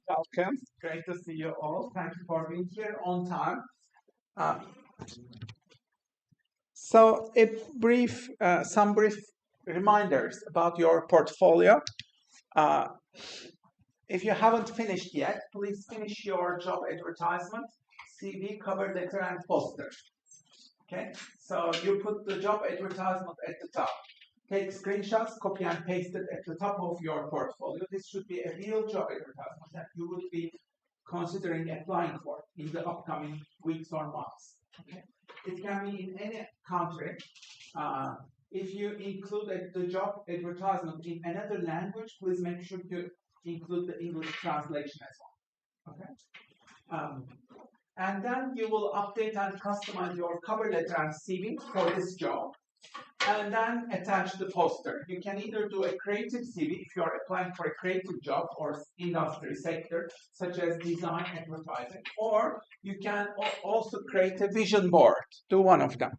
Welcome. Great to see you all. Thank you for being here on time. Uh, so, some brief reminders about your portfolio. Uh, if you haven't finished yet, please finish your job advertisement, CV, cover letter, and poster. Okay. So you put the job advertisement at the top. Take screenshots, copy and paste it at the top of your portfolio. This should be a real job advertisement that you would be considering applying for in the upcoming weeks or months. Okay. It can be in any country. If you include the job advertisement in another language, please make sure to include the English translation as well. Okay. And then you will update and customize your cover letter and CV for this job, and then attach the poster. You can either do a creative CV if you are applying for a creative job or industry sector, such as design, advertising, or you can also create a vision board. Do one of them.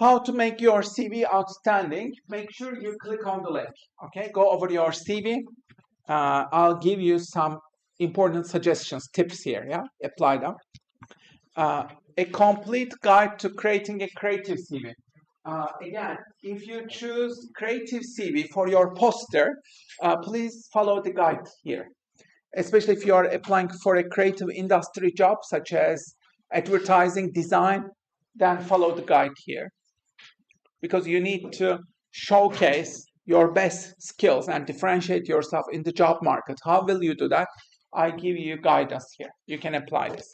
How to make your CV outstanding? Make sure you click on the link. Okay, go over your CV. I'll give you some important suggestions, tips here. Yeah, apply them. A complete guide to creating a creative CV. Again, if you choose creative CV for your poster, please follow the guide here. Especially if you are applying for a creative industry job, such as advertising, design, then follow the guide here. Because you need to showcase your best skills and differentiate yourself in the job market. How will you do that? I give you guidance here. You can apply this.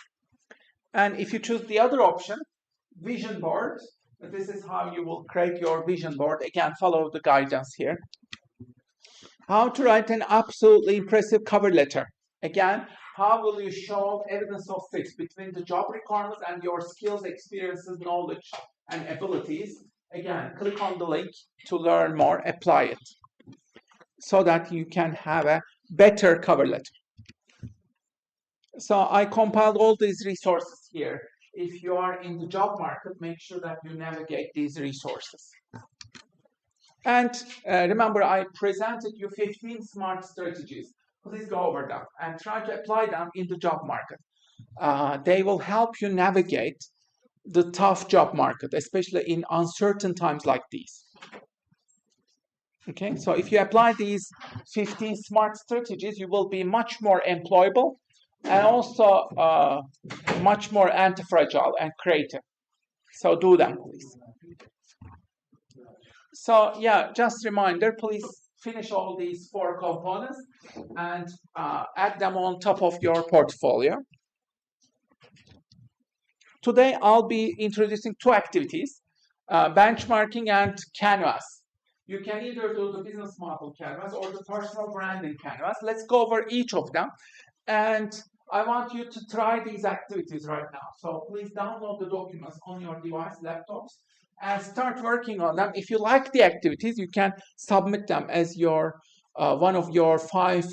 And if you choose the other option, vision board, this is how you will create your vision board. Again, follow the guidance here. How to write an absolutely impressive cover letter. Again, how will you show evidence of fit between the job requirements and your skills, experiences, knowledge, and abilities? Again, click on the link to learn more, apply it, so that you can have a better cover letter. So I compiled all these resources here. If you are in the job market, make sure that you navigate these resources. And remember, I presented you 15 smart strategies. Please go over them and try to apply them in the job market. They will help you navigate the tough job market, especially in uncertain times like these. Okay, so if you apply these 15 smart strategies, you will be much more employable and also much more anti-fragile and creative. So do them, please. So yeah, just reminder, please finish all these 4 components and add them on top of your portfolio. Today, I'll be introducing 2 activities, benchmarking and Canvas. You can either do the business model Canvas or the personal branding Canvas. Let's go over each of them. And I want you to try these activities right now. So please download the documents on your device, laptops, and start working on them. If you like the activities, you can submit them as your one of your 5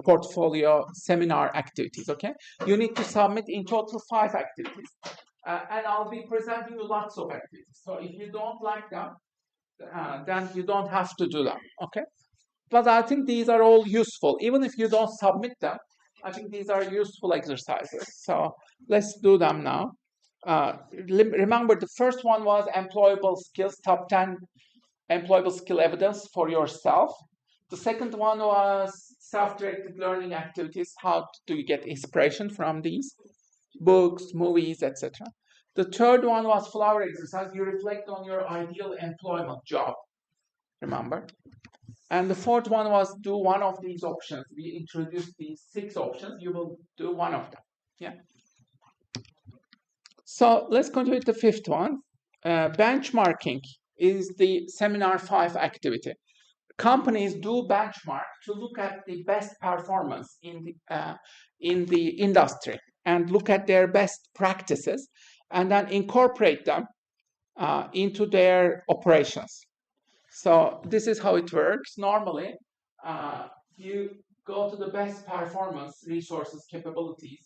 portfolio seminar activities. Okay, you need to submit in total 5 activities, and I'll be presenting you lots of activities. So if you don't like them, then you don't have to do them. Okay, but I think these are all useful. Even if you don't submit them, I think these are useful exercises. So let's do them now. Remember, the first one was employable skills, top 10 employable skill evidence for yourself. The second one was self-directed learning activities. How do you get inspiration from these? Books, movies, etc. The third one was flower exercise. You reflect on your ideal employment job. Remember? And the fourth one was do one of these options. We introduced these 6 options. You will do one of them. Yeah. So let's continue with the 5th one. Benchmarking is the seminar 5 activity. Companies do benchmark to look at the best performance in the industry and look at their best practices and then incorporate them into their operations. So this is how it works. Normally, you go to the best performance resources capabilities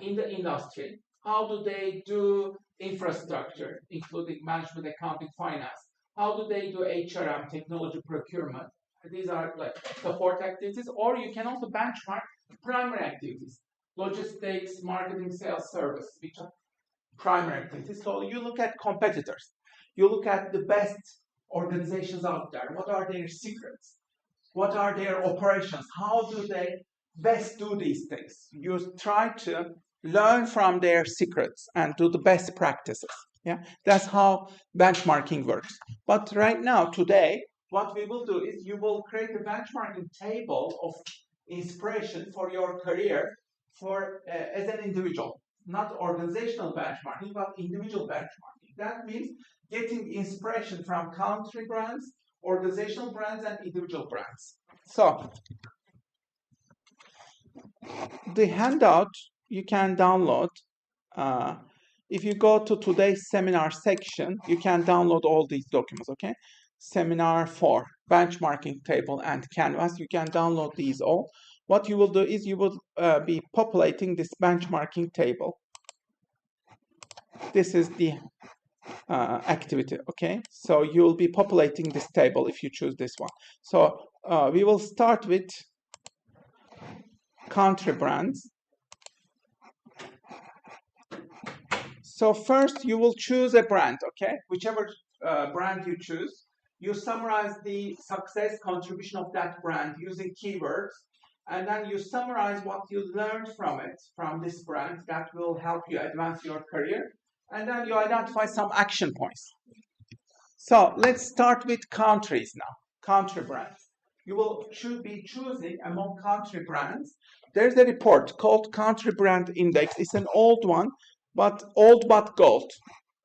in the industry. How do they do infrastructure, including management, accounting, finance? How do they do HRM, technology procurement? These are like support activities, or you can also benchmark primary activities, logistics, marketing, sales, service, which are primary activities. So you look at competitors, you look at the best organizations out there. What are their secrets? What are their operations? How do they best do these things? You try to learn from their secrets and do the best practices. Yeah, that's how benchmarking works. But right now, today, what we will do is you will create a benchmarking table of inspiration for your career for as an individual, not organizational benchmarking, but individual benchmarking. That means getting inspiration from country brands, organizational brands, and individual brands. So the handout you can download. If you go to today's seminar section, you can download all these documents, okay? Seminar 4, benchmarking table and canvas. You can download these all. What you will do is you will be populating this benchmarking table. This is the activity, okay? So you'll be populating this table if you choose this one. So we will start with country brands. So first you will choose a brand, okay? Whichever brand you choose, you summarize the success contribution of that brand using keywords, and then you summarize what you learned from it, from this brand that will help you advance your career, and then you identify some action points. So let's start with countries now, country brands. You will be choosing among country brands. There's a report called Country Brand Index. It's an old one, but old but gold.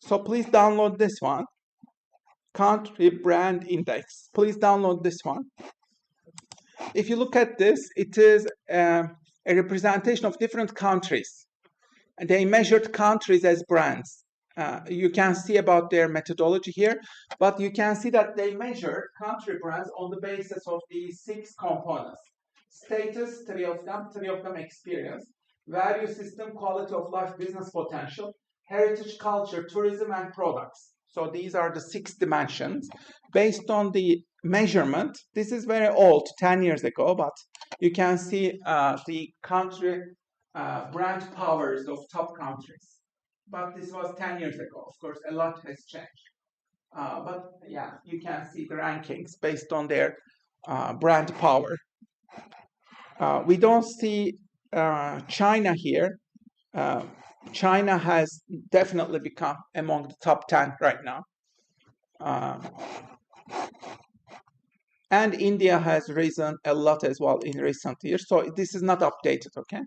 So please download this one. Country Brand Index. Please download this one. If you look at this, it is a representation of different countries. And they measured countries as brands. You can see about their methodology here, but you can see that they measured country brands on the basis of these 6 components. Status, 3 of them experience, value system, quality of life, business potential, heritage, culture, tourism, and products. So these are the 6 dimensions. Based on the measurement, this is very old, 10 years ago, but you can see the country brand powers of top countries. But this was 10 years ago. Of course, a lot has changed. But yeah, you can see the rankings based on their brand power. We don't see China here. China has definitely become among the top 10 right now. And India has risen a lot as well in recent years. So this is not updated, okay?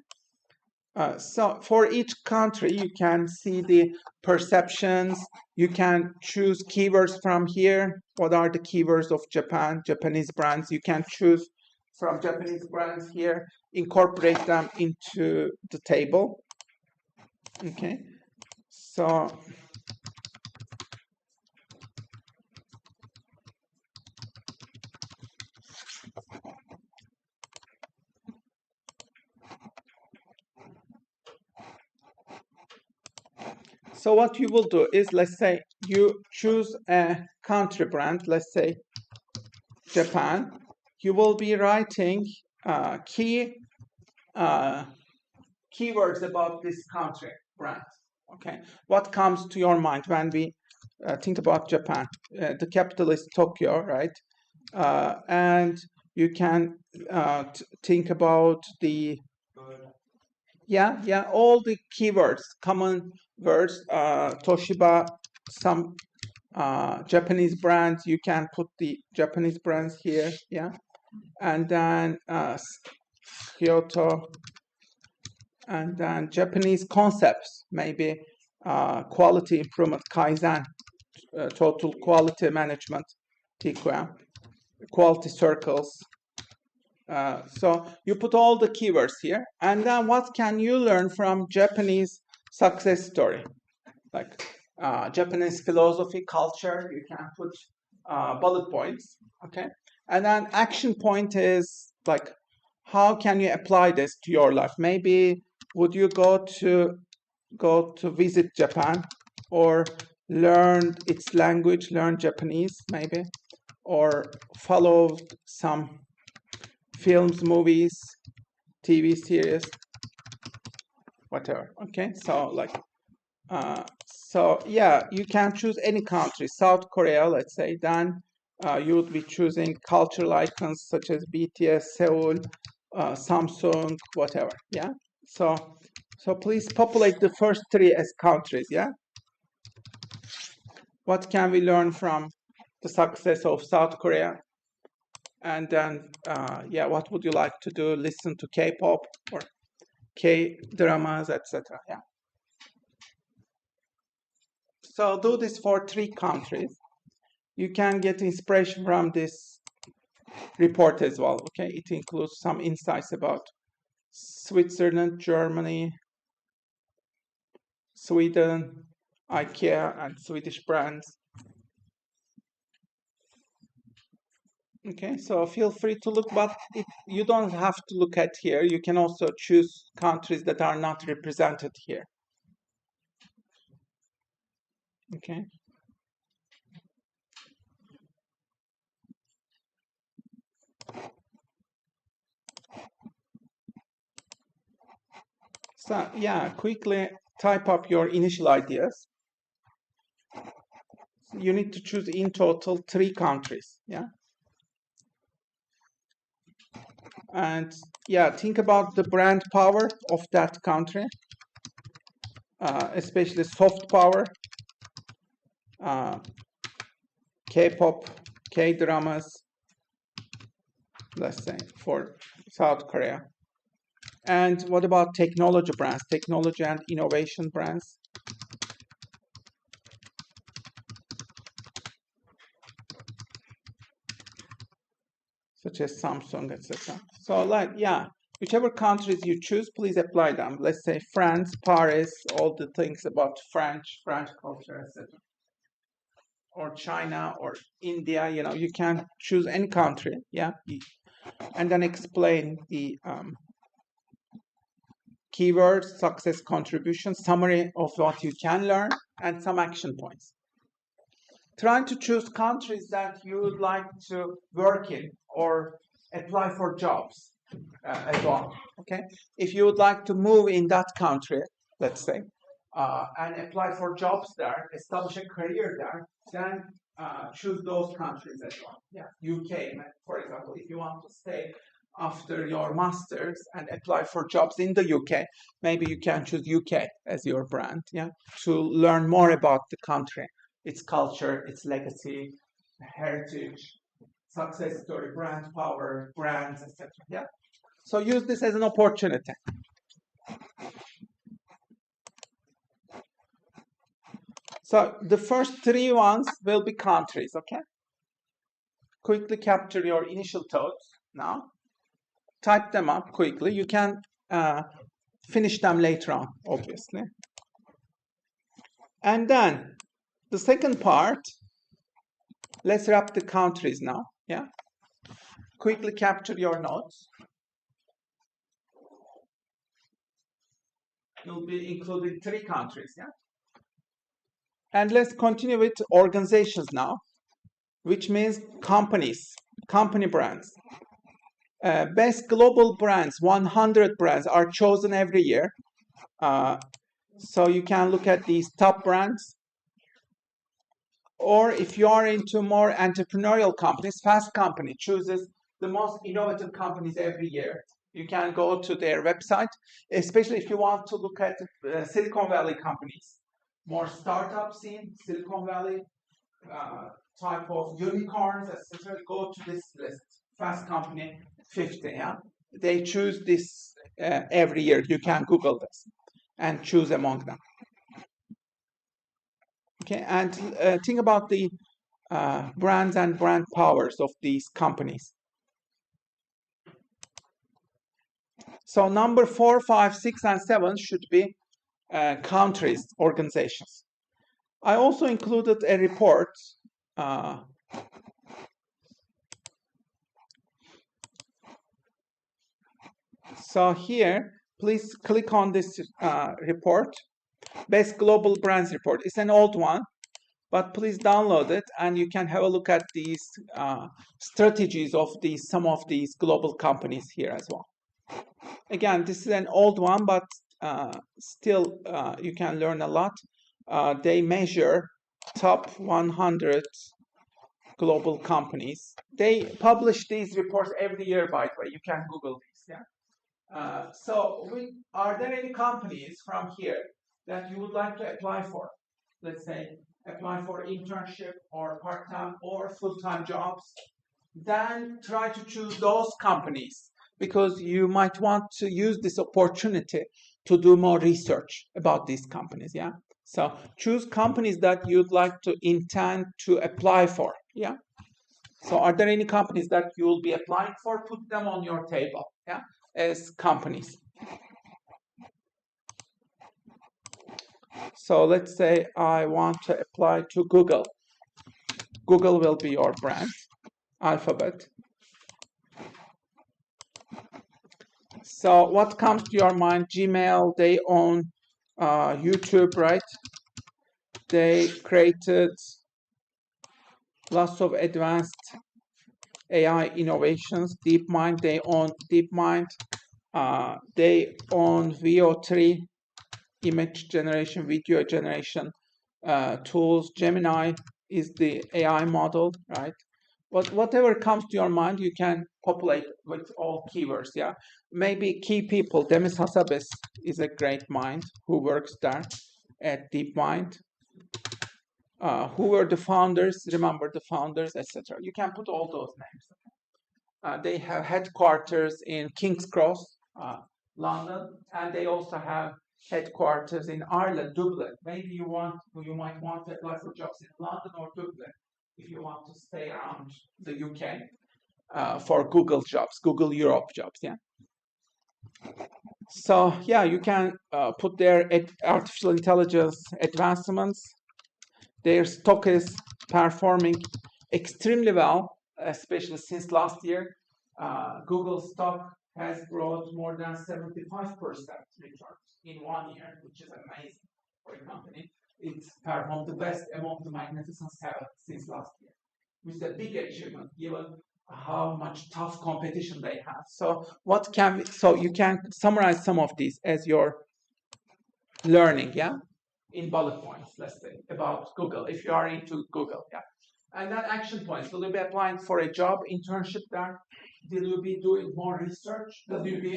So for each country, you can see the perceptions. You can choose keywords from here. What are the keywords of Japan, Japanese brands? You can choose from Japanese brands here, incorporate them into the table. Okay, so what you will do is, let's say you choose a country brand, let's say Japan. You will be writing keywords about this country brand. Okay, what comes to your mind when we think about Japan? The capital is Tokyo, right? And you can think about the all the keywords, common words. Toshiba, some Japanese brands. You can put the Japanese brands here, and then Kyoto, and then Japanese concepts, maybe quality improvement, Kaizen, total quality management, TQM, quality circles. So you put all the keywords here, and then what can you learn from Japanese success story? Like Japanese philosophy, culture, you can put bullet points, okay? And then action point is like, how can you apply this to your life? Maybe would you go to visit Japan or learn its language, learn Japanese, maybe? or followed some films, movies, TV series, whatever. Okay, so like, so yeah, you can choose any country. South Korea, let's say. Then you would be choosing cultural icons such as BTS, Seoul, Samsung, whatever. Yeah. So please populate the first three as countries. Yeah. What can we learn from the success of South Korea? And then, yeah, what would you like to do? Listen to K-pop or K-dramas, etc. Yeah. So do this for three countries. You can get inspiration from this report as well. Okay, it includes some insights about Switzerland, Germany, Sweden, IKEA, and Swedish brands. Okay, so feel free to look, but you don't have to look at here. You can also choose countries that are not represented here. Okay. So yeah, quickly type up your initial ideas. You need to choose in total 3 countries. Yeah. And yeah, think about the brand power of that country, especially soft power, K-pop, K-dramas, let's say, for South Korea. And what about technology brands, technology and innovation brands? Such as Samsung, etc. So like, yeah, whichever countries you choose, please apply them. Let's say France, Paris, all the things about French culture, etc. Or China or India, you can choose any country, yeah, and then explain the keywords, success contribution, summary of what you can learn, and some action points. Trying to choose countries that you would like to work in or apply for jobs as well. Okay, if you would like to move in that country, let's say, and apply for jobs there, establish a career there, then choose those countries as well. Yeah, UK, for example, if you want to stay after your masters and apply for jobs in the UK, maybe you can choose UK as your brand. Yeah, to learn more about the country, its culture, its legacy, heritage, success story, brand power, brands, etc. Yeah. So use this as an opportunity. So the first 3 ones will be countries, okay? Quickly capture your initial thoughts now. Type them up quickly. You can finish them later on, obviously. And then the second part, let's wrap the countries now, yeah? Quickly capture your notes. You'll be including 3 countries, yeah? And let's continue with organizations now, which means companies, company brands. Best global brands, 100 brands are chosen every year. So you can look at these top brands. Or if you are into more entrepreneurial companies, Fast Company chooses the most innovative companies every year. You can go to their website, especially if you want to look at Silicon Valley companies, more startup scene, Silicon Valley type of unicorns, etc. Go to this list, Fast Company 50. Yeah, they choose this every year. You can Google this and choose among them. Okay, and think about the brands and brand powers of these companies. So number 4, 5, 6, and 7 should be countries, organizations. I also included a report. So here, please click on this report, Best Global Brands Report. It's an old one, but please download it and you can have a look at these strategies of some of these global companies here as well. Again, this is an old one, but still you can learn a lot. They measure top 100 global companies. They publish these reports every year, by the way. You can Google these. Yeah. Are there any companies from here that you would like to apply for? Let's say apply for internship or part-time or full-time jobs. Then try to choose those companies because you might want to use this opportunity to do more research about these companies. Yeah. So choose companies that you'd like to intend to apply for. Yeah. So are there any companies that you will be applying for? Put them on your table. Yeah. As companies. So let's say I want to apply to Google. Google will be your brand, Alphabet. So what comes to your mind? Gmail, they own YouTube, right? They created lots of advanced AI innovations. DeepMind, they own DeepMind. They own VO3, image generation, video generation tools. Gemini is the AI model, right? But whatever comes to your mind, you can populate with all keywords. Yeah, maybe key people. Demis Hassabis is a great mind who works there at DeepMind. Who were the founders? Remember the founders, etc. You can put all those names. They have headquarters in King's Cross, London, and they also have headquarters in Ireland, Dublin. Maybe you might want to apply for jobs in London or Dublin if you want to stay around the UK for Google jobs, Google Europe jobs. Yeah. So yeah, you can put their artificial intelligence advancements. Their stock is performing extremely well, especially since last year. Google stock has grown more than 75% returns in 1 year, which is amazing for a company. It's performed the best among the Magnificent Seven since last year, which is a big achievement given how much tough competition they have. So you can summarize some of these as your learning, yeah, in bullet points, let's say, about Google, if you are into Google, yeah. And then action points. Will you be applying for a job, internship there? Will you be doing more research? Will you be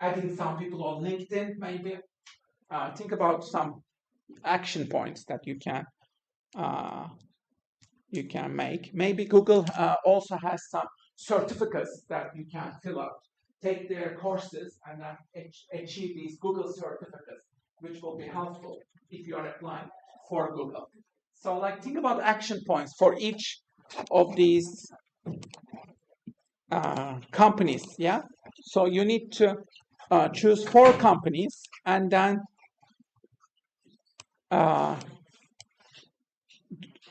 adding some people on LinkedIn, maybe? Think about some action points that you can make. Maybe Google also has some certificates that you can fill out. Take their courses and then achieve these Google certificates, which will be helpful if you are applying for Google. So think about action points for each of these companies, yeah? So you need to choose 4 companies and then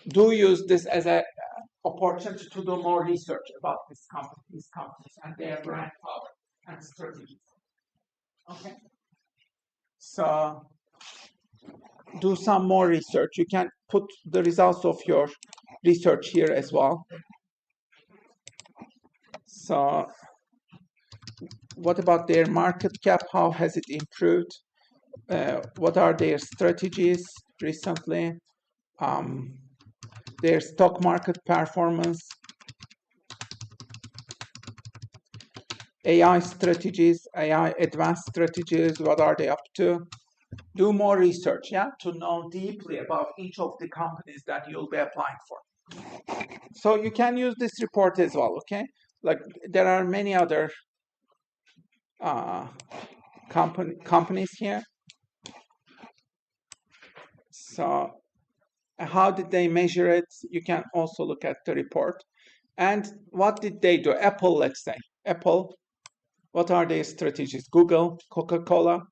do use this as an opportunity to do more research about these companies and their brand power and strategies. Okay. So do some more research. You can put the results of your research here as well. So what about their market cap? How has it improved? What are their strategies recently? Their stock market performance, AI strategies, AI advanced strategies, what are they up to? Do more research, yeah, to know deeply about each of the companies that you'll be applying for. So you can use this report as well, okay? There are many other companies here. So how did they measure it? You can also look at the report. And what did they do? Apple, let's say. Apple, what are their strategies? Google, Coca-Cola,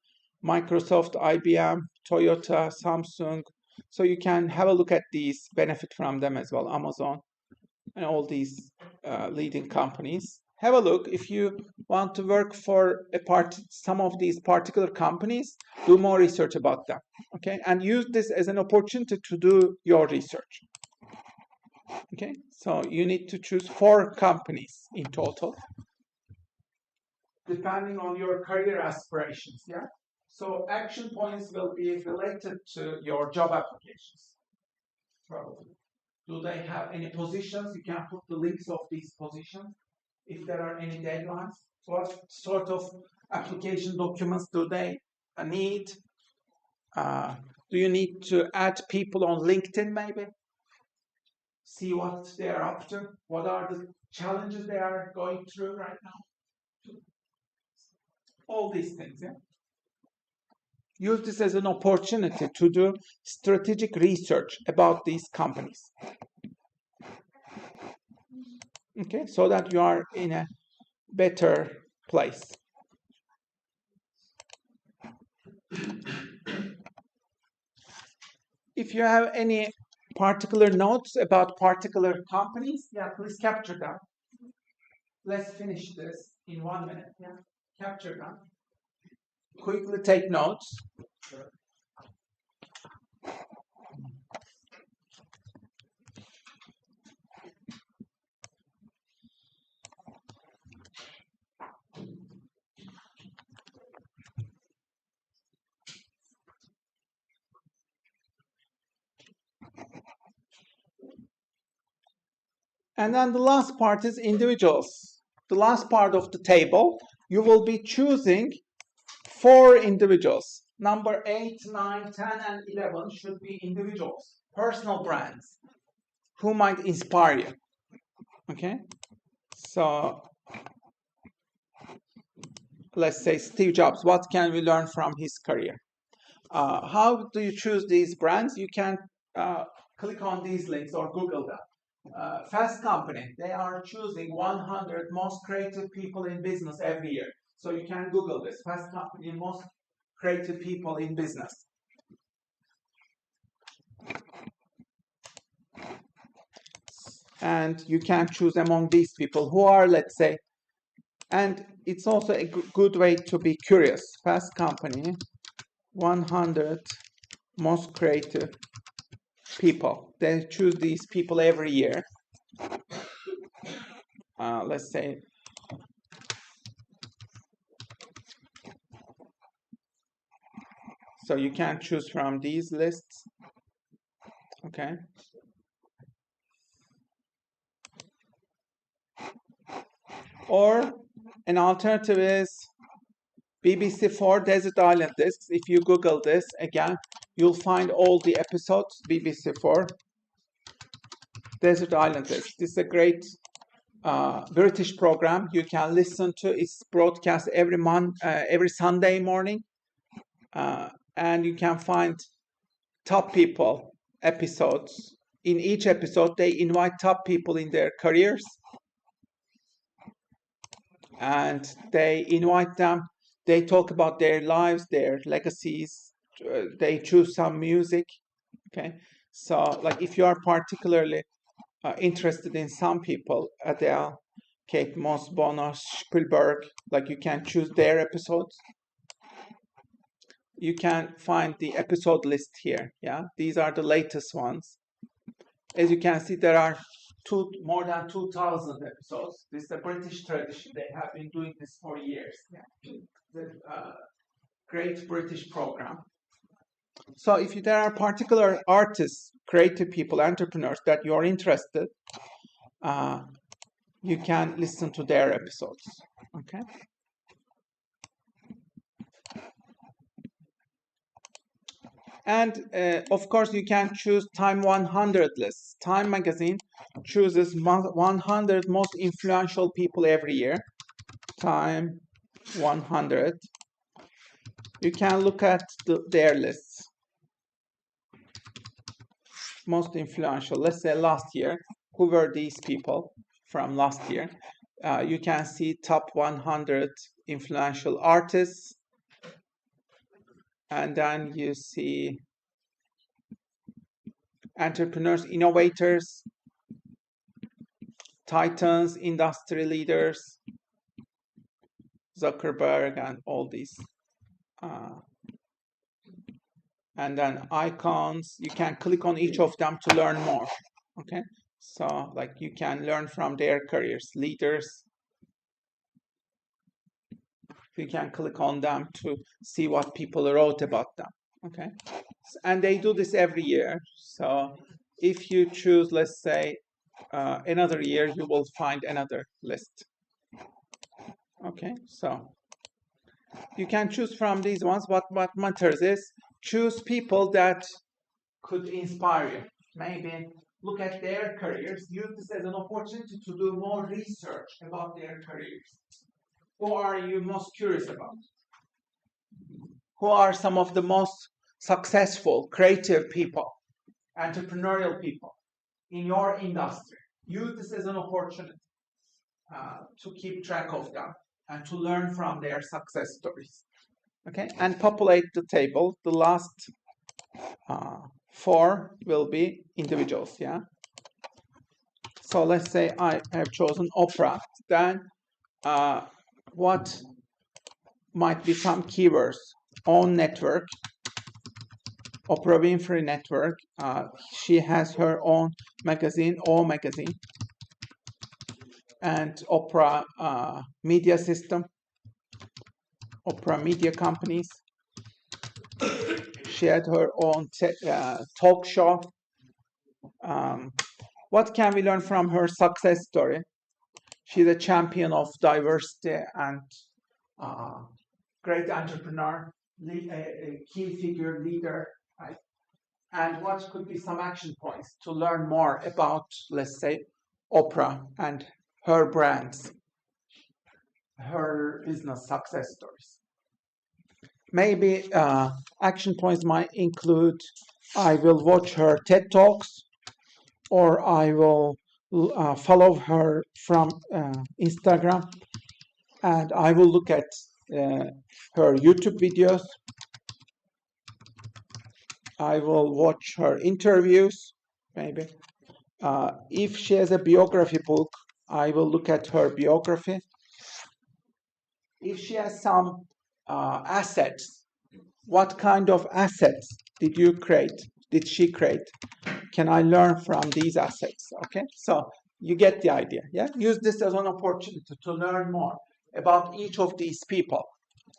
Microsoft, IBM, Toyota, Samsung. So you can have a look at these, benefit from them as well. Amazon and all these leading companies have a look. If you want to work for some of these particular companies, do more research about them. Okay, and use this as an opportunity to do your research. Okay, so you need to choose 4 companies in total, depending on your career aspirations. Yeah. So action points will be related to your job applications. Probably. Do they have any positions? You can put the links of these positions. If there are any deadlines, what sort of application documents do they need? Do you need to add people on LinkedIn maybe? See what they're up to? What are the challenges they are going through right now? All these things, yeah? Use this as an opportunity to do strategic research about these companies. Okay, so that you are in a better place. If you have any particular notes about particular companies, yeah, please capture them. Let's finish this in 1 minute. Yeah, capture them. Quickly take notes. And then the last part is individuals. The last part of the table, you will be choosing 4 individuals. Number 8, 9, 10, and 11 should be individuals, personal brands, who might inspire you. Okay? So, let's say Steve Jobs, what can we learn from his career? How do you choose these brands? You can click on these links or Google them. Fast Company, they are choosing 100 most creative people in business every year. So you can Google this, Fast Company, most creative people in business. And you can choose among these people who are, let's say, and it's also a good way to be curious. Fast Company, 100 most creative people. They choose these people every year. Let's say so you can choose from these lists. Okay. Or an alternative is BBC4 Desert Island Discs. If you Google this again, you'll find all the episodes. BBC4 Desert Island Discs. This is a great British program you can listen to. It's broadcast every Sunday morning, and you can find top people episodes. In each episode, they invite top people in their careers, and they invite them. They talk about their lives, their legacies. They choose some music. Okay, so like if you are particularly interested in some people, Adele, Kate Moss, Bono, Spielberg, like you can choose their episodes. You can find the episode list here. Yeah, these are the latest ones. As you can see, there are more than 2,000 episodes. This is a British tradition. They have been doing this for years. Yeah. The great British program. So if there are particular artists, creative people, entrepreneurs that you are interested, you can listen to their episodes. Okay. And of course, you can choose Time 100 lists. Time magazine chooses 100 most influential people every year. Time 100. You can look at their lists. Most influential. Let's say last year, who were these people from last year? You can see top 100 influential artists. And then you see entrepreneurs, innovators, titans, industry leaders, Zuckerberg and all these. And then icons, you can click on each of them to learn more. Okay, so like you can learn from their careers. Leaders, you can click on them to see what people wrote about them. Okay, and they do this every year. So if you choose, let's say, another year, you will find another list. Okay, so you can choose from these ones. What matters is choose people that could inspire you. Maybe look at their careers, use this as an opportunity to do more research about their careers. Who are you most curious about? Who are some of the most successful, creative people, entrepreneurial people in your industry? Use this as an opportunity to keep track of them and to learn from their success stories. Okay, and populate the table. The last 4 will be individuals. Yeah. So let's say I have chosen Oprah. Then what might be some keywords? Own network, Oprah Winfrey Network. She has her own magazine, O Magazine, and Oprah Media System, Oprah Media Companies. She had her own talk show. What can we learn from her success story? She's a champion of diversity and great entrepreneur, a key figure leader, right? And what could be some action points to learn more about, let's say, Oprah and her brands, her business success stories? Maybe action points might include I will watch her TED Talks, or I will follow her from Instagram, and I will look at her YouTube videos. I will watch her interviews, maybe. If she has a biography book, I will look at her biography. If she has some assets, what kind of assets did she create? Can I learn from these assets? Okay, so you get the idea. Yeah, use this as an opportunity to learn more about each of these people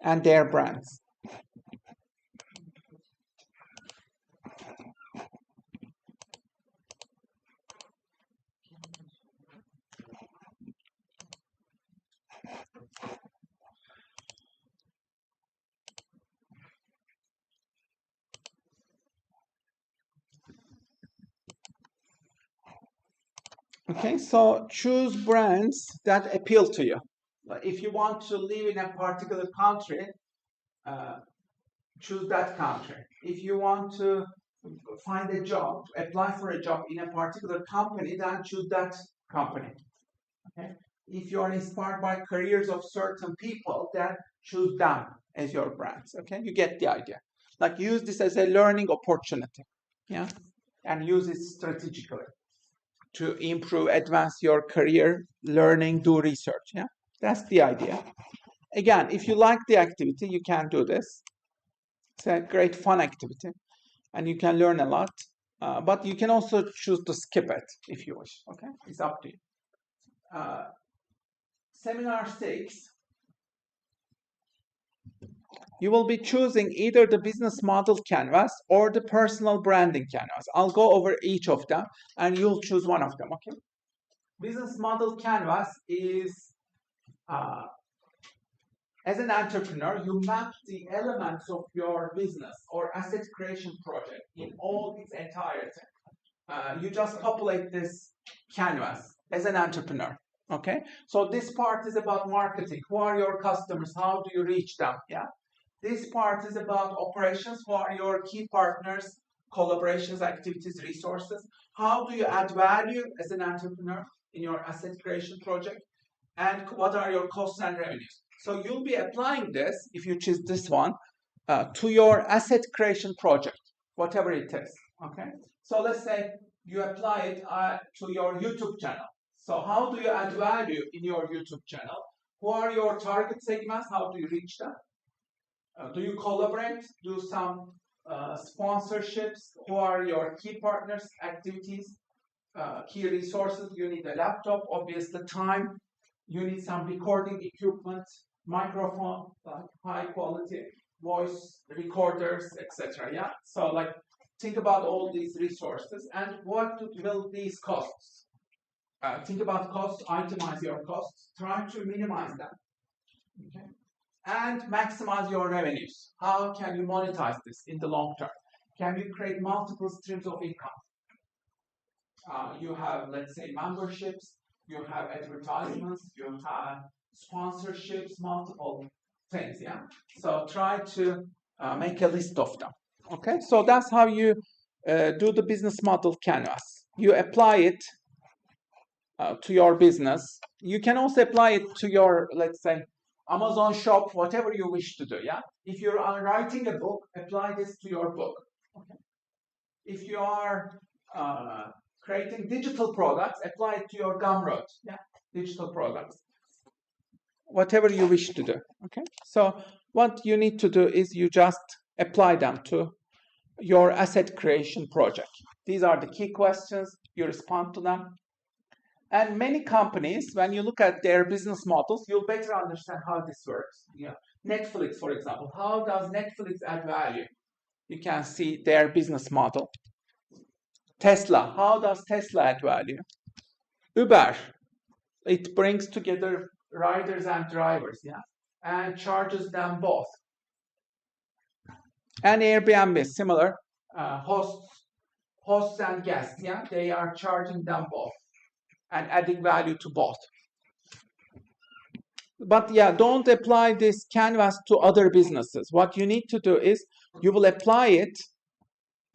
and their brands. Okay, so choose brands that appeal to you. If you want to live in a particular country, choose that country. If you want to find a job, apply for a job in a particular company, then choose that company. Okay? If you are inspired by careers of certain people, then choose them as your brands. Okay, you get the idea. Like use this as a learning opportunity, yeah, and use it strategically to improve, advance your career, learning, do research. Yeah, that's the idea. Again, if you like the activity, you can do this. It's a great fun activity, and you can learn a lot. But you can also choose to skip it if you wish. Okay, it's up to you. Seminar 6. You will be choosing either the business model canvas or the personal branding canvas. I'll go over each of them, and you'll choose one of them. Okay. Business model canvas is as an entrepreneur, you map the elements of your business or asset creation project in all its entirety. You just populate this canvas as an entrepreneur. Okay, so this part is about marketing. Who are your customers? How do you reach them? Yeah. This part is about operations. Who are your key partners, collaborations, activities, resources? How do you add value as an entrepreneur in your asset creation project? And what are your costs and revenues? So you'll be applying this, if you choose this one, to your asset creation project, whatever it is. Okay. So let's say you apply it to your YouTube channel. So how do you add value in your YouTube channel? Who are your target segments? How do you reach them? Do you collaborate? Do some sponsorships? Who are your key partners, activities, key resources? You need a laptop, obviously time. You need some recording equipment, microphone, like high quality voice recorders, etc. Yeah. So like think about all these resources and what will these costs? Think about costs, itemize your costs, try to minimize them. Okay. And maximize your revenues. How can you monetize this in the long term? Can you create multiple streams of income? You have, let's say, memberships, you have advertisements, you have sponsorships, multiple things, yeah? So try to make a list of them, okay? So that's how you do the business model canvas. You apply it to your business. You can also apply it to your, let's say, Amazon shop, whatever you wish to do, yeah? If you're writing a book, apply this to your book, okay? If you are creating digital products, apply it to your Gumroad, yeah? Digital products. Whatever you wish to do, okay? So what you need to do is you just apply them to your asset creation project. These are the key questions, you respond to them. And many companies, when you look at their business models, you'll better understand how this works. Yeah. Netflix, for example, how does Netflix add value? You can see their business model. Tesla, how does Tesla add value? Uber, it brings together riders and drivers, yeah, and charges them both. And Airbnb, similar, hosts and guests, yeah, they are charging them both and adding value to both. But yeah, don't apply this canvas to other businesses. What you need to do is you will apply it.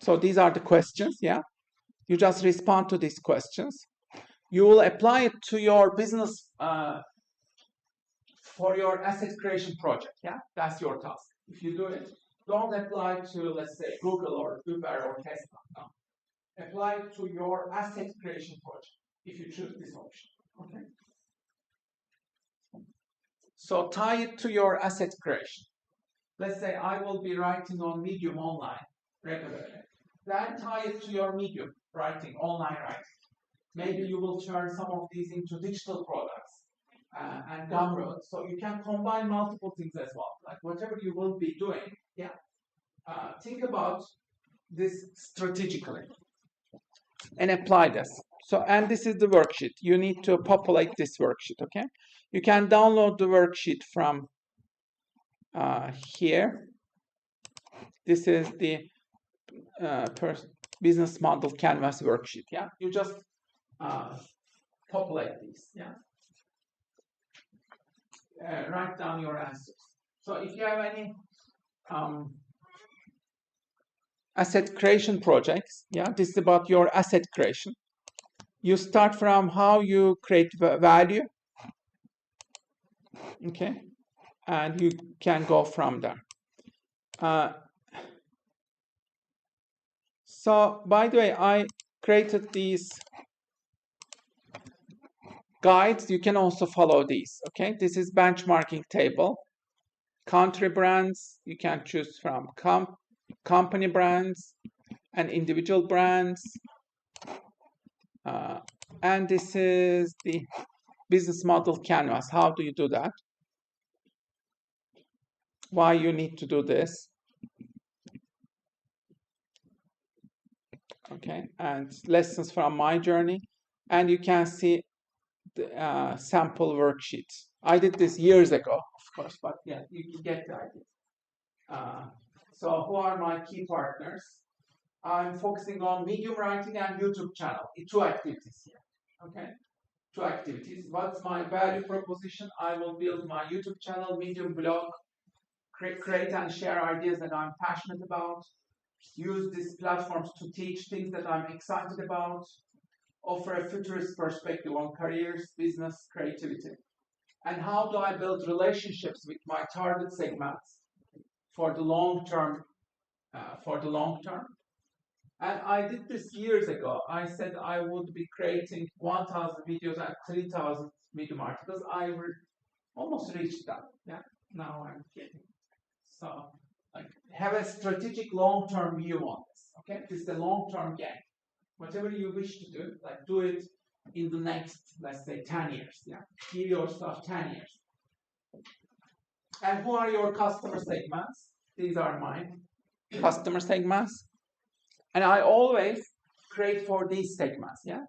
So these are the questions, yeah. You just respond to these questions. You will apply it to your business for your asset creation project, yeah. That's your task. If you do it, don't apply to, let's say, Google or Uber or Tesla. No. Apply it to your asset creation project if you choose this option. Okay. So tie it to your asset creation. Let's say I will be writing on Medium online regularly. Then tie it to your Medium writing, online writing. Maybe you will turn some of these into digital products and Gumroad. So you can combine multiple things as well. Like whatever you will be doing, yeah. Think about this strategically and apply this. So, and this is the worksheet. You need to populate this worksheet, okay? You can download the worksheet from here. This is the business model canvas worksheet, yeah? You just populate these, yeah? Write down your answers. So if you have any asset creation projects, yeah, this is about your asset creation. You start from how you create value, okay, and you can go from there. So by the way, I created these guides. You can also follow these, okay? This is benchmarking table. Country brands, you can choose from company brands and individual brands. And this is the business model canvas. How do you do that? Why you need to do this? Okay, and lessons from my journey. And you can see the sample worksheets. I did this years ago, of course, but yeah, you get the idea. So who are my key partners? I'm focusing on Medium writing and YouTube channel. Two activities here, okay? Two activities. What's my value proposition? I will build my YouTube channel, Medium blog, create and share ideas that I'm passionate about, use these platforms to teach things that I'm excited about, offer a futurist perspective on careers, business, creativity. And how do I build relationships with my target segments for the long term? And I did this years ago. I said I would be creating 1,000 videos and 3,000 Medium articles. I almost reached that. Yeah, now I'm getting. So, like, have a strategic long-term view on this. Okay, this is a long-term game. Whatever you wish to do, like, do it in the next, let's say, 10 years. Yeah, give yourself 10 years. And who are your customer segments? These are mine. Customer segments. And I always create for these segments. Yeah.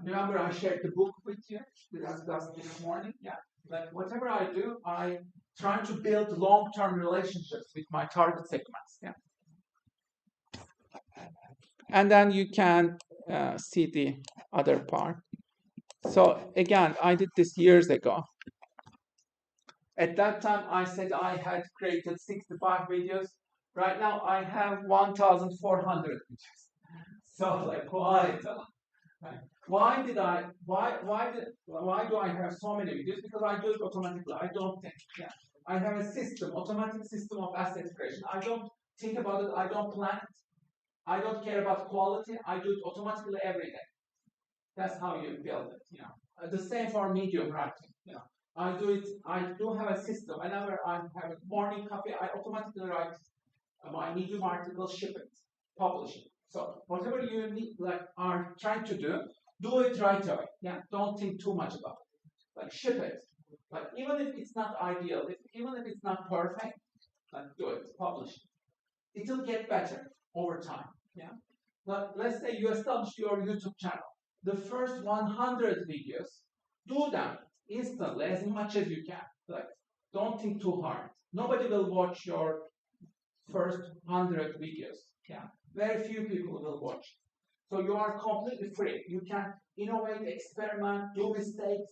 Remember, I shared the book with you just this morning. Yeah. Like, whatever I do, I try to build long-term relationships with my target segments. Yeah. And then you can see the other part. So again, I did this years ago. At that time, I said I had created 65 videos. Right now, I have 1,400 videos. So, like, quite a lot. Right. Why do I have so many videos? Because I do it automatically. I don't think. Yeah. I have a system, automatic system of asset creation. I don't think about it. I don't plan it. I don't care about quality. I do it automatically every day. That's how you build it. You know, the same for Medium writing. You know, I do it. I do have a system. Whenever I have a morning coffee, I automatically write my Medium article, ship it, publish it. So whatever you need, like, are trying to do it right away. Yeah, don't think too much about it. Like, ship it. Like, even if it's not ideal, even if it's not perfect, like, do it, publish it. It will get better over time. Yeah. But let's say you establish your YouTube channel. The first 100 videos, do them instantly as much as you can. Like, don't think too hard. Nobody will watch your first 100 videos. Yeah, very few people will watch. So you are completely free. You can innovate, experiment, do mistakes,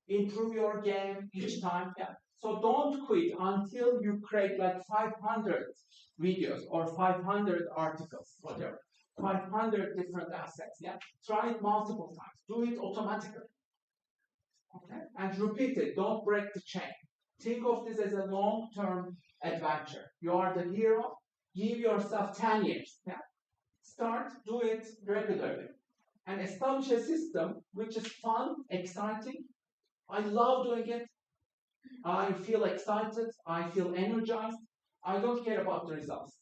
improve your game each time. Yeah. So don't quit until you create like 500 videos or 500 articles, whatever. 500 different assets. Yeah. Try it multiple times. Do it automatically. Okay. And repeat it. Don't break the chain. Think of this as a long-term adventure. You are the hero. Give yourself 10 years. Yeah? Start, do it regularly. And establish a system which is fun, exciting. I love doing it. I feel excited. I feel energized. I don't care about the results.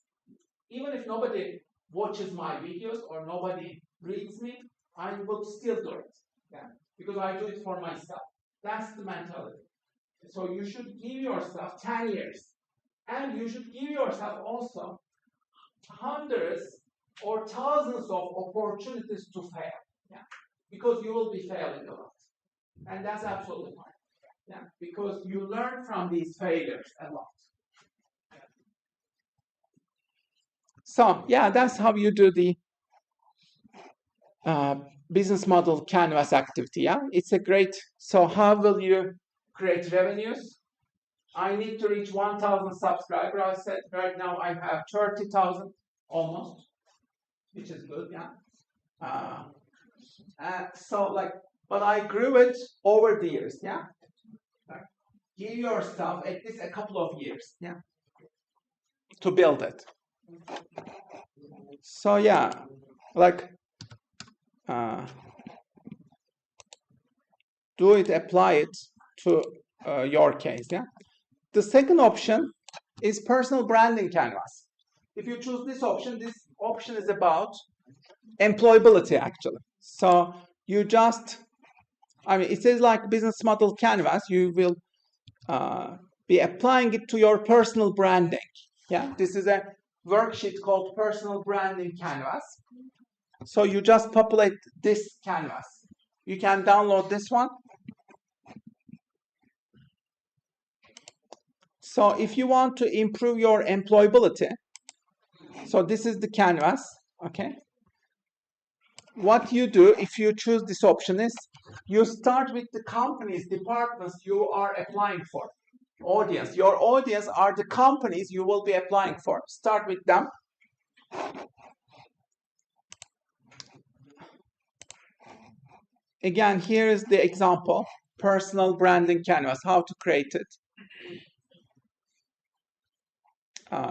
Even if nobody watches my videos or nobody reads me, I will still do it. Yeah? Because I do it for myself. That's the mentality. So you should give yourself 10 years. And you should give yourself also hundreds or thousands of opportunities to fail. Yeah. Because you will be failing a lot. And that's absolutely fine. Yeah. Because you learn from these failures a lot. So, yeah, that's how you do the business model canvas activity. Yeah, it's a great. So, how will you create revenues? I need to reach 1,000 subscribers. I said right now I have 30,000 almost, which is good. Yeah. So, like, but I grew it over the years. Yeah. Like, give yourself at least a couple of years. Yeah. To build it. So yeah, like, do it, apply it to your case. Yeah. The second option is personal branding canvas. If you choose this option is about employability actually. So you just, I mean, it says like business model canvas. You will be applying it to your personal branding. Yeah, this is a worksheet called personal branding canvas. So you just populate this canvas. You can download this one. So if you want to improve your employability, so this is the canvas, okay? What you do if you choose this option is you start with the companies, departments you are applying for. Audience, your audience are the companies you will be applying for. Start with them. Again, here is the example, personal branding canvas, how to create it.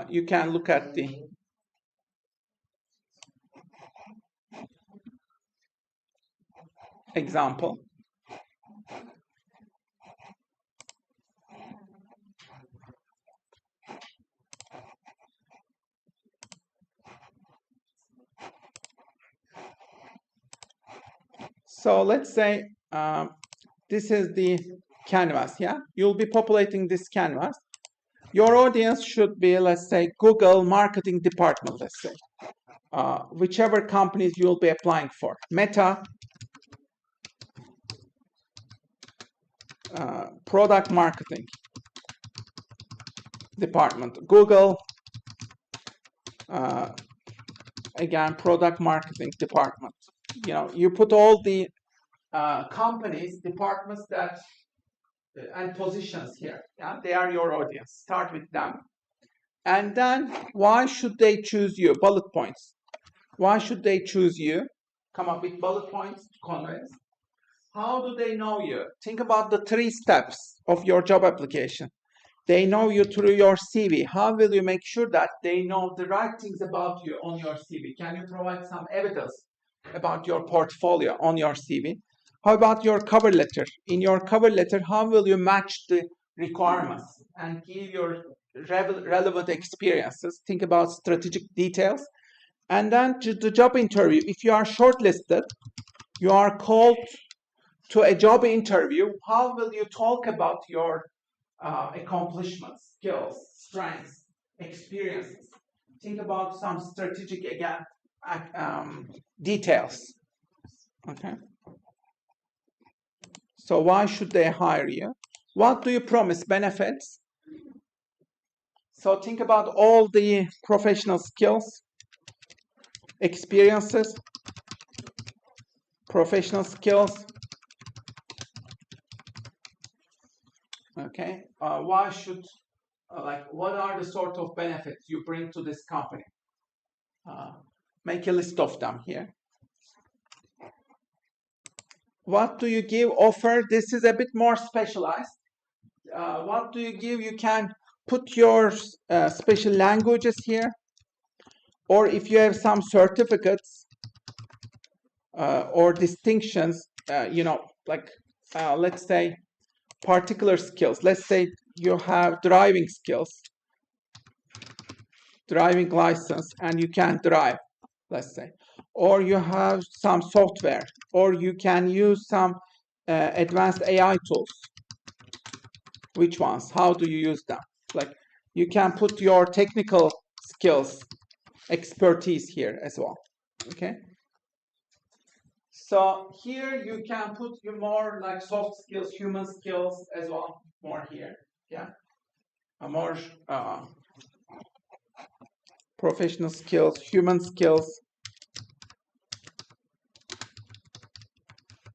You can look at the example. So let's say this is the canvas, yeah? You'll be populating this canvas. Your audience should be, let's say, Google marketing department, let's say. Whichever companies you'll be applying for. Meta, product marketing department. Google, again, product marketing department. You know, you put all the companies, departments that and positions here. Yeah, they are your audience. Start with them. And then why should they choose you? Bullet points. Why should they choose you? Come up with bullet points to convince. How do they know you? Think about the 3 steps of your job application. They know you through your CV. How will you make sure that they know the right things about you on your CV? Can you provide some evidence about your portfolio on your CV? How about your cover letter? In your cover letter, how will you match the requirements and give your relevant experiences? Think about strategic details. And then to the job interview, if you are shortlisted, you are called to a job interview. How will you talk about your accomplishments, skills, strengths, experiences? Think about some strategic, again, details. Okay. So why should they hire you? What do you promise? Benefits. So think about all the professional skills, experiences, professional skills. Okay. Why should, what are the sort of benefits you bring to this company? Make a list of them here. What do you give? Offer. This is a bit more specialized. What do you give? You can put your special languages here, or if you have some certificates or distinctions, let's say particular skills. Let's say you have driving skills, driving license, and you can drive, let's say. Or you have some software, or you can use some advanced AI tools. Which ones? How do you use them? Like, you can put your technical skills, expertise here as well. Okay. So here you can put your more like soft skills, human skills as well. More here. Yeah. More professional skills, human skills,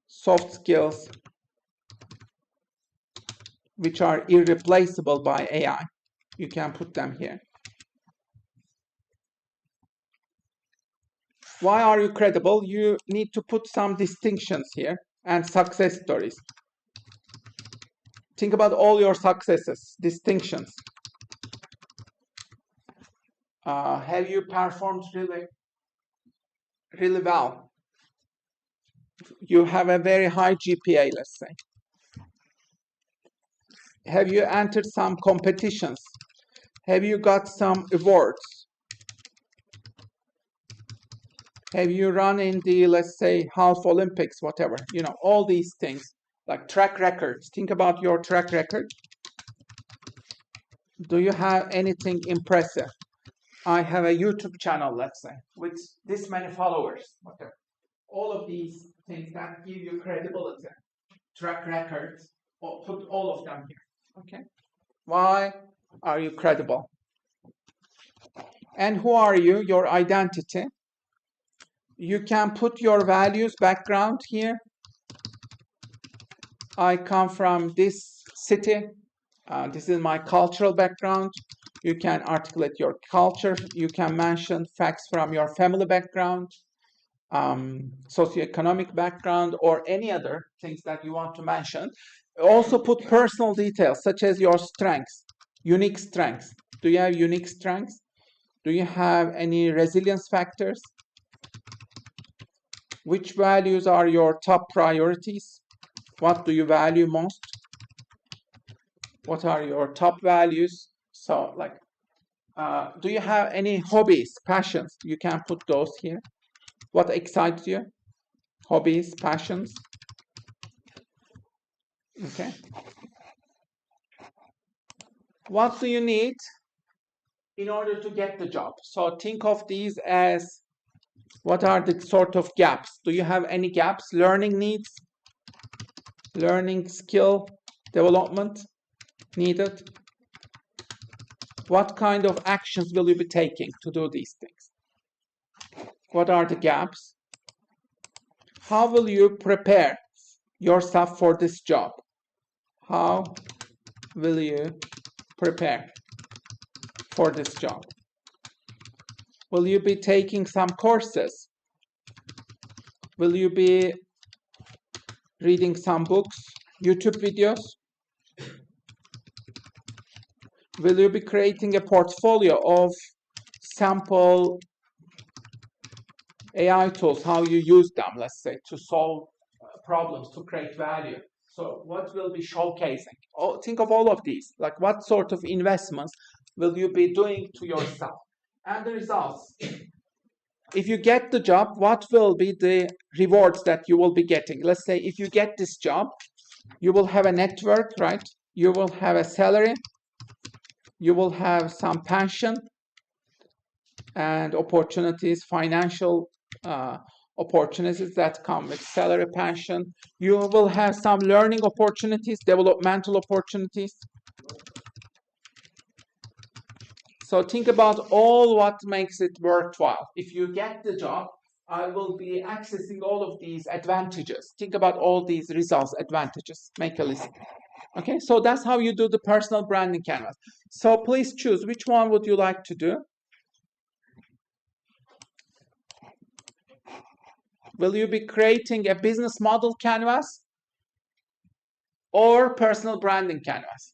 soft skills, which are irreplaceable by AI. You can put them here. Why are you credible? You need to put some distinctions here and success stories. Think about all your successes, distinctions. Have you performed really well? You have a very high GPA, let's say. Have you entered some competitions? Have you got some awards? Have you run in the, let's say, half Olympics, whatever? You know, all these things, like track records. Think about your track record. Do you have anything impressive? I have a YouTube channel, let's say, with this many followers, whatever. All of these things that give you credibility, track records, or put all of them here. Okay. Why are you credible? And who are you? Your identity. You can put your values, background here. I come from this city. This is my cultural background. You can articulate your culture. You can mention facts from your family background, socioeconomic background, or any other things that you want to mention. Also put personal details, such as your strengths, unique strengths. Do you have unique strengths? Do you have any resilience factors? Which values are your top priorities? What do you value most? What are your top values? So like, do you have any hobbies, passions? You can put those here. What excites you? Hobbies, passions. Okay. What do you need in order to get the job? So think of these as, what are the sort of gaps? Do you have any gaps? Learning needs, learning skill development needed. What kind of actions will you be taking to do these things? What are the gaps? How will you prepare yourself for this job? How will you prepare for this job? Will you be taking some courses? Will you be reading some books, YouTube videos? Will you be creating a portfolio of sample AI tools, how you use them, let's say, to solve problems, to create value? So what will be showcasing? Oh, think of all of these, like what sort of investments will you be doing to yourself? And the results. If you get the job, what will be the rewards that you will be getting? Let's say if you get this job, you will have a network, right? You will have a salary, you will have some pension and opportunities, financial opportunities that come with salary, pension. You will have some learning opportunities, developmental opportunities. So think about all what makes it worthwhile. If you get the job, I will be accessing all of these advantages. Think about all these results, advantages. Make a list. Okay, so that's how you do the personal branding canvas. So please choose, which one would you like to do? Will you be creating a business model canvas or personal branding canvas?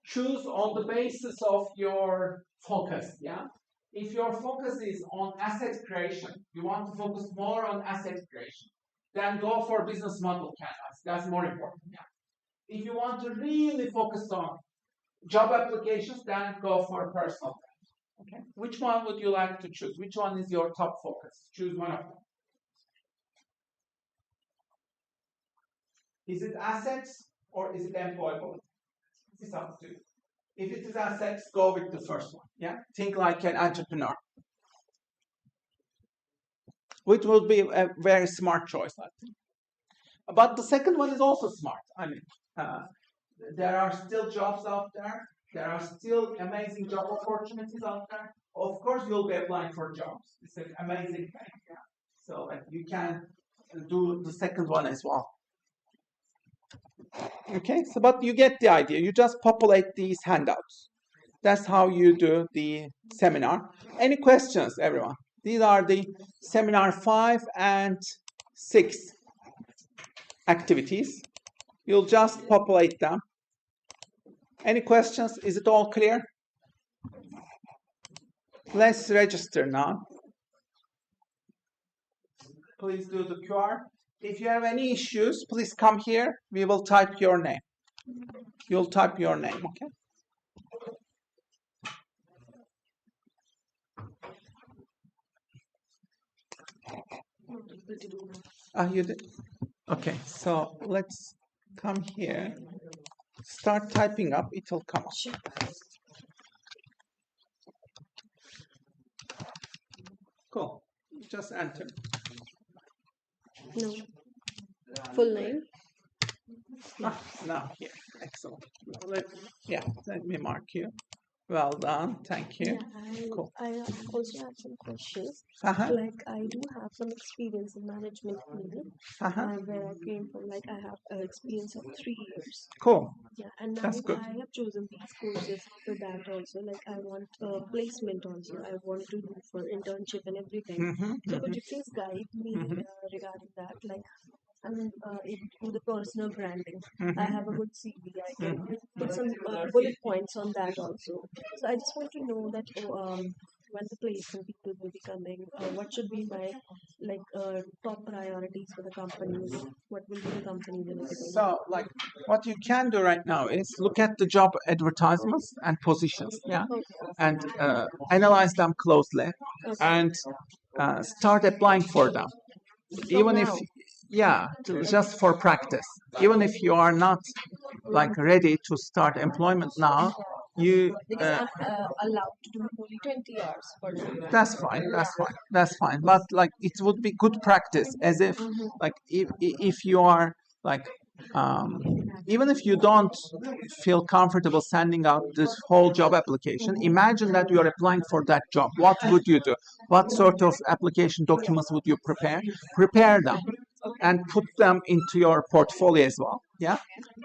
Choose on the basis of your focus, yeah? If your focus is on asset creation, you want to focus more on asset creation, then go for business model canvas. That's more important, yeah? If you want to really focus on job applications, then go for personal brand. Okay. Which one would you like to choose? Which one is your top focus? Choose one of them. Is it assets or is it employability? This is up to you. If it is assets, go with the first one. Yeah. Think like an entrepreneur. Which would be a very smart choice, I think. But the second one is also smart. I mean, there are still jobs out there. There are still amazing job opportunities out there. Of course, you'll be applying for jobs. It's an amazing thing. Yeah. So you can do the second one as well. Okay, so but you get the idea. You just populate these handouts. That's how you do the seminar. Any questions, everyone? These are the seminar 5 and 6 activities. You'll just populate them. Any questions? Is it all clear? Let's register now. Please do the QR. If you have any issues, please come here. We will type your name. You'll type your name, okay? You did? Okay, so let's come here. Start typing up, it will come up. Cool. Just enter. No. Full name? Now here. Excellent. Let me mark you. Well done. Thank you. Yeah, cool. I also have some questions. Uh-huh. Like, I do have some experience in management field, where I came from. Like, I have an experience of 3 years. Cool. Yeah, and now That's good. I have chosen these courses for that also. Like, I want placement also. I want to do for internship and everything. So could you please guide me regarding that? Like, I'm able to do the personal branding. I have a good CV. I can put some bullet points on that also. So I just want to know that when the placement people will be coming, what should be my top priorities for the companies? What will be the company benefit? So, like, what you can do right now is look at the job advertisements and positions, yeah, and analyze them closely, and start applying for them. Even if, Now, yeah, just for practice. Even if you are not like ready to start employment now, you because I'm allowed to do only 20 hours per day. that's fine, that's fine, but like it would be good practice, as if like if you are like um, even if you don't feel comfortable sending out this whole job application, imagine that you are applying for that job. What would you do? What sort of application documents would you prepare them and put them into your portfolio as well, yeah,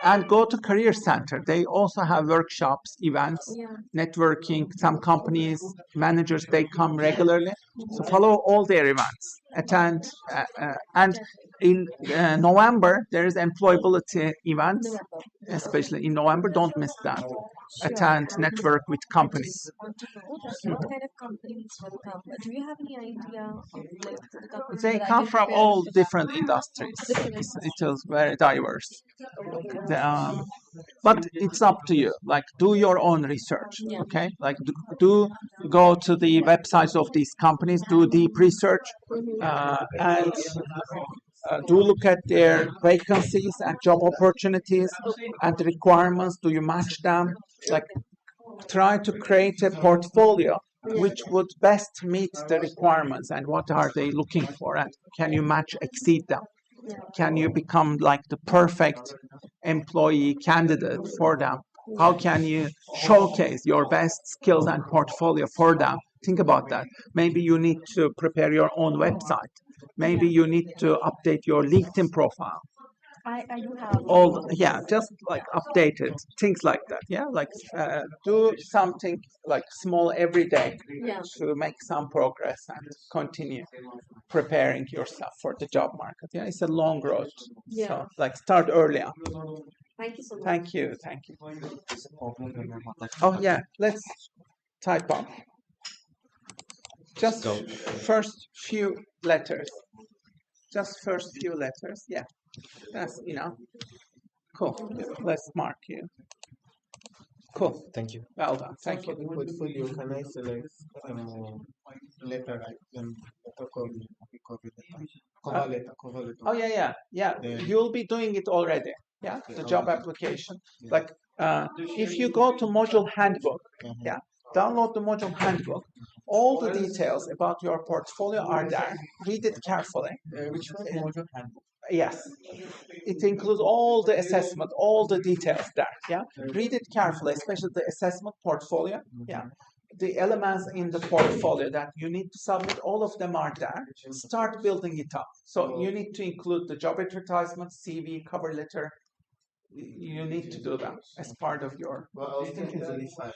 and go to career center. They also have workshops, events, Yeah. networking. Some companies, managers, they come regularly, so follow all their events, attend, and in November there is employability events, especially in November. Don't miss that. Attend, network with companies. Want to know that what kind of companies will come? Do you have any idea of like the companies They that I come can from prepare? all different industries. Different It is very diverse. Okay. But it's up to you. Like, do your own research. Yeah. Okay, like do go to the websites of these companies, do deep research, and do look at their vacancies and job opportunities and the requirements. Do you match them? Like, try to create a portfolio which would best meet the requirements, and what are they looking for, and can you match, exceed them? Can you become like the perfect employee candidate for them? How can you showcase your best skills and portfolio for them? Think about that. Maybe you need to prepare your own website. Maybe you need to update your LinkedIn profile. I do have All, yeah, just like update it, things like that. Yeah, like do something like small every day Yeah. to make some progress and continue preparing yourself for the job market. Yeah, it's a long road. Yeah. So like start early on. Thank you so much. Thank you, thank you. Oh yeah, let's type up just first few letters. Just first few letters. Yeah, that's enough. Cool. Let's mark you. Cool. Thank you. Well done. Thank For the you. portfolio, can I select letter and cover letter? Oh yeah. Yeah. You'll be doing it already. Yeah, Okay, the I'll job do it. application. Yeah. Like if you go to module handbook, Mhm. yeah, download the module handbook. All the details about your portfolio are there. Read it carefully. Which one? Module handbook. Yes, it includes all the assessment, all the details there. Yeah, read it carefully, especially the assessment portfolio. Yeah, the elements in the portfolio that you need to submit, all of them are there. Start building it up. So you need to include the job advertisement, CV, cover letter. You need to do that as part of your. Well, I was thinking only five.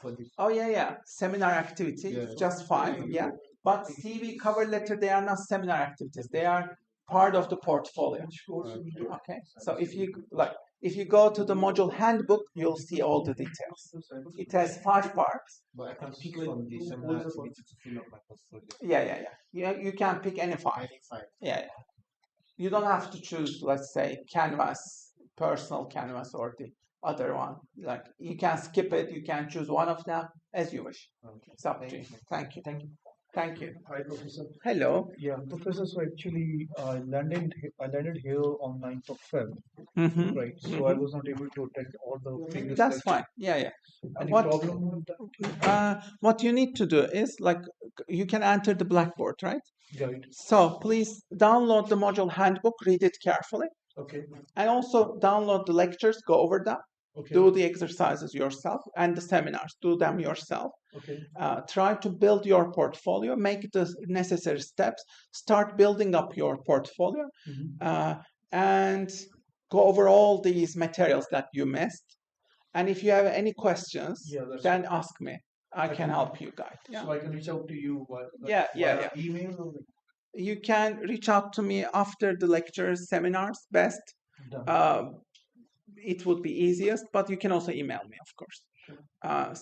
For the Oh yeah. Seminar activity, Yeah. just 5. Yeah, but CV, cover letter, they are not seminar activities. They are part of the portfolio. Okay, so if you go to the module handbook, you'll see all the details. It has 5 parts. But I can pick from the seminar activity to fill up my portfolio. Yeah. You can pick any 5. I think five. Yeah. You don't have to choose, let's say, Canvas, personal Canvas, or the other one. Like, you can skip it. You can choose one of them as you wish. Okay. It's up to you. Thank you. Thank you. Thank you. Hi, Professor. Hello. Yeah, Professor. So actually, I landed here on 9th of Feb, Mhm. right? So I was not able to attend all the previous That's lectures. fine. Yeah. Any What problem with that? what you need to do is, like, you can enter the Blackboard, right? Right. So please download the module handbook, read it carefully, Okay. and also download the lectures, go over them, Okay. do the exercises yourself, and the seminars, do them yourself. Okay. Try to build your portfolio, make the necessary steps, start building up your portfolio, Mhm. and go over all these materials that you missed. And if you have any questions, Yeah, that's then ask me. I can can- help you guide. Yeah. So I can reach out to you Yeah. via email or You can reach out to me after the lectures, seminars, best. done. It would be easiest, but you can also email me, of course.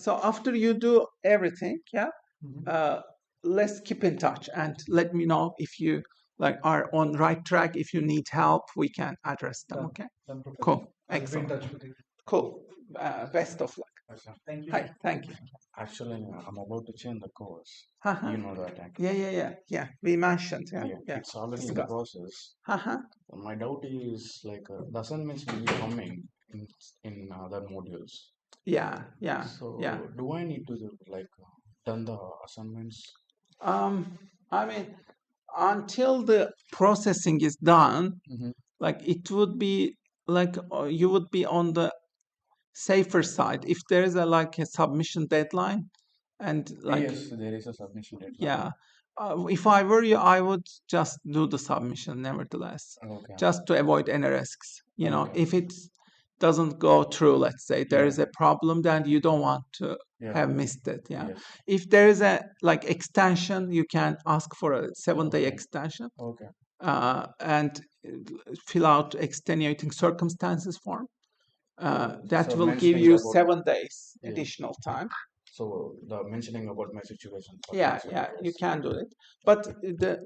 So after you do everything, yeah, Mhm. let's keep in touch and let me know if you like are on right track. If you need help, we can address them. Done. Okay. Done, Professor. Cool. I'll be in Excellent. touch with you. Cool. Best of luck. Thank you. Hi. Thank you. Actually, I'm about to change the course. Uh-huh. You know that, right? Yeah. We mentioned. Yeah. It's already in Discuss. process. Uh-huh. My doubt is like the assignments will be coming in other modules. Yeah. So Yeah. do I need to like done the assignments? I mean, until the processing is done, Mhm. like it would be like you would be on the safer side if there is a like a submission deadline and like Yes, there is a submission deadline. yeah. If I were you, I would just do the submission nevertheless, Okay. just to avoid any risks. You know, Okay. if it doesn't go through, let's say there Yeah. is a problem, then you don't want to Yeah. have missed it. Yeah. Yes. If there is a like extension, you can ask for a 7-day Okay. extension Okay. and fill out extenuating circumstances form. That So will give mentioning you about 7 days yeah. additional time. So the mentioning about my situation. For Yeah, consequences. you can do it. But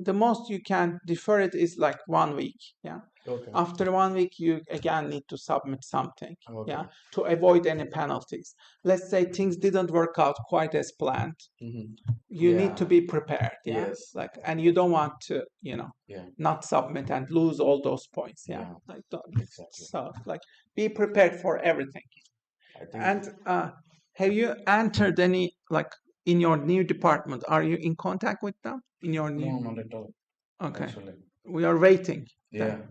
the most you can defer it is like 1 week. Yeah. Okay. After 1 week, you again need to submit something. Okay. Yeah. To avoid any penalties. Let's say things didn't work out quite as planned. Mhm. You need to Yeah. be prepared. Yeah. Yes. Like, and you don't want to, you know, Yeah. not submit and lose all those points. Yeah. Yeah. Like, Exactly. so like be prepared for everything. I think And have you entered any like in your new department? Are you in contact with them in your no, new? not at all. Okay, Actually. we are waiting. Yeah. then,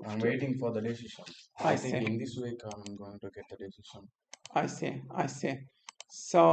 I'm to- waiting for the decision. I I think see. in this week I'm going to get the decision. I see. So